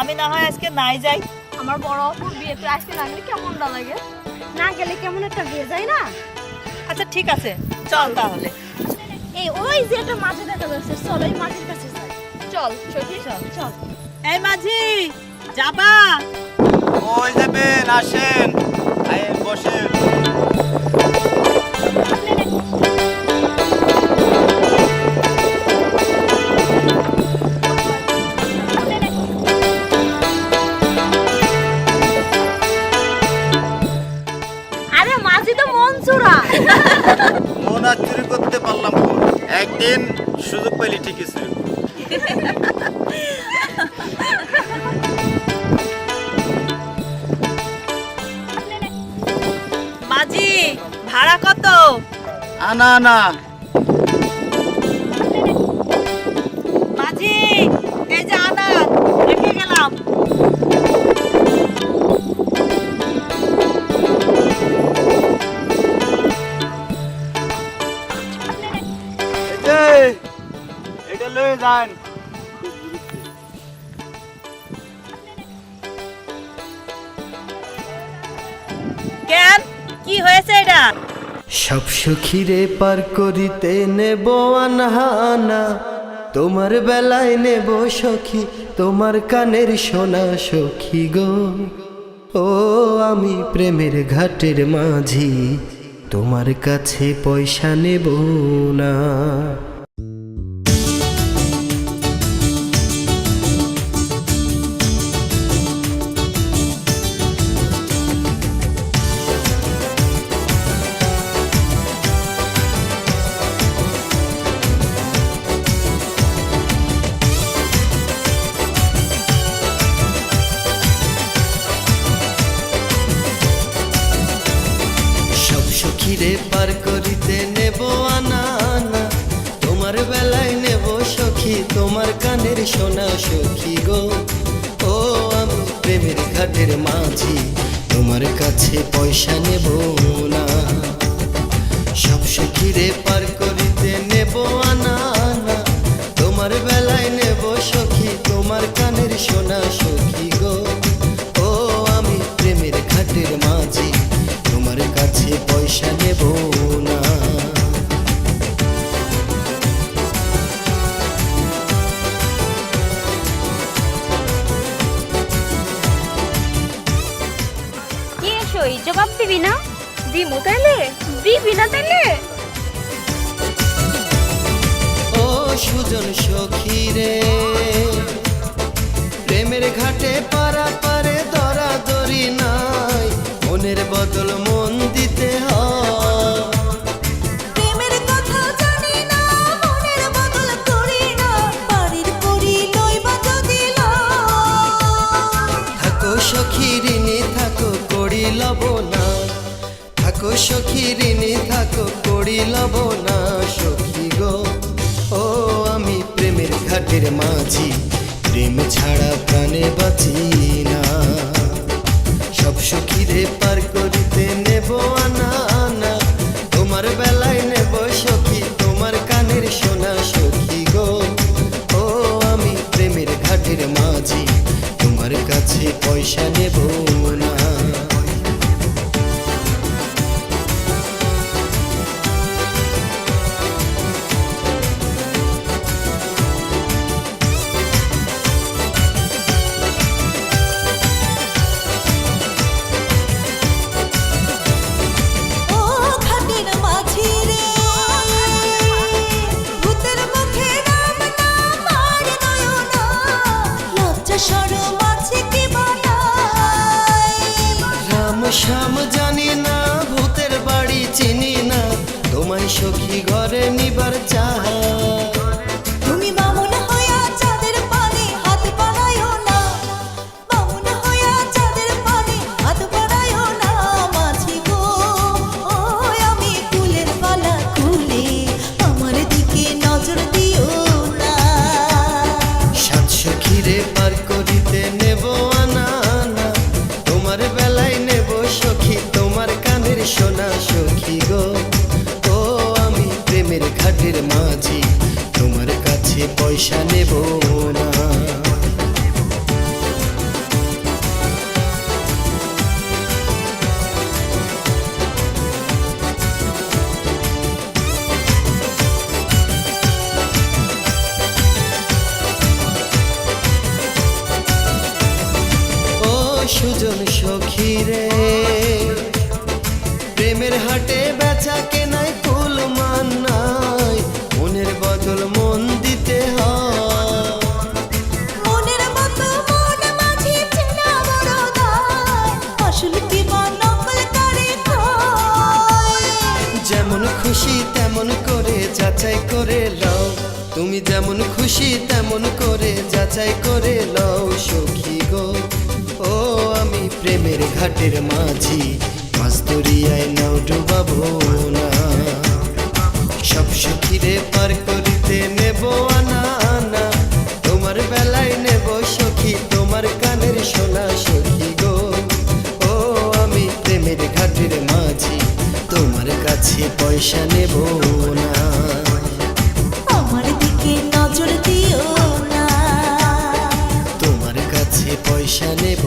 আমি না হয় আজকে নাই যাই। আমার বড় অপুর বিয়েতে আজকে না গেলে কেমনটা লাগে? না গেলে কেমন একটা হয়ে যায় না? আচ্ছা ঠিক আছে, চল তাহলে। এই ওই যে একটা মাঝে দেখা যাচ্ছে, চল ওই মাঝের কাছে যাই। চল সখী চল। চল। এই মাঝি, যাবা? ওই যাবেন, আসেন, আয়েন বসেন। আরে মাঝি তো মন চোরা। মন আর চুরি করতে পারলাম না। একদিন সুযোগ পাইলে ঠিকই চুরি করব। মাঝি, ভাড়া কত? আনা না মাঝি, এই যে আনা রেখে গেলাম। এটা লয়ে যান। কেন, কি হয়েছে এটা? সব সখীরে পার করিতে নেব আনহানা, তোমার বেলায় নেব সখী, তোমার কানের সোনা সখী গো। ও আমি প্রেমের ঘাটের মাঝি, তোমার কাছে পয়সা নেব না। সব সখীরে পার করিতে নেব আনানা, তোমার বেলায় নেব সখী, তোমার কানের সোনা সখী গো। ও আমি প্রেমের ঘাটের মাঝি, তোমার কাছে পয়সা নেব না। সব সখীরে পার করিতে নেব আনানা, তোমার বেলায় নেব সখী, তোমার কানের সোনা সখী গো। ও আমি প্রেমের ঘাটের মাঝি, তোমার কাছে পয়সা নেব না। কি সই জবাব দিবি না? দিমু তাইলে? দিবি না তাইলে? ও সুজন সখী রে, প্রেমের ঘাটে পারা পারে ধরা ধরি নাই, মনের বদল মন দিতে হয়। প্রেমের কথা জানি না, মনের বদল করি না, বাড়ির করি লইবা যদি থাকো সখী ঋণী থাকো করি লব না, থাকো সখী ঋণী থাকো করি লব না সখী গো। ও আমি প্রেমের ঘাটের মাঝি, প্রেম ছাড়া প্রাণে বাঁচি না। সব সখীরে পার করিতে নেব আনানা, তোমার বেলায় নেব সখী, তোমার কানের সোনা সখী গো। ও আমি প্রেমের ঘাটের মাঝি, তোমার কাছে পয়সা নেব না। ও ঘাটের মাঝি রে, ভূতের মুখে রাম নাম আর নয়না, লজ্জা শরম আছে কি বানাই। রাম শ্যাম জানি না, ভূতের বাড়ি চিনি না, তোমায় সখী ঘরে নিবার চাই। তুমি বামুন হইয়া চাঁদের পানে হাত বাড়াইও না, বামুন হইয়া চাঁদের পানে হাত বাড়াইও না মাঝি গো। ওই আমি ফুলের পালা খুলে আমার দিকে নজর দিও না। সাত সখীরে পার করিতে নেব আনানা, তোমার বেলায় নেব সখী, তোমার কানের সোনা সখী গো। ও আমি প্রেমের ঘাটের মাঝি, তোমার কাছে পয়সা নেব না। খুশি তেমন করে যাচাই করে লও, তুমি যেমন খুশি তেমন করে যাচাই করে লও সখী গো। ও আমি প্রেমের ঘাটের মাঝি, মাছ দরিয়ায় নাও ডুবাবো না। সব সখীরে পার করিতে নেব আনা আনা, তোমার বেলায় নেব সখী তোমার কানের সোনা সখী গো। ও আমি প্রেমের ঘাটের মাঝি, তোমার কাছে পয়সা নেব না। আমার দিকে নজর দিও না, তোমার কাছে পয়সা নেব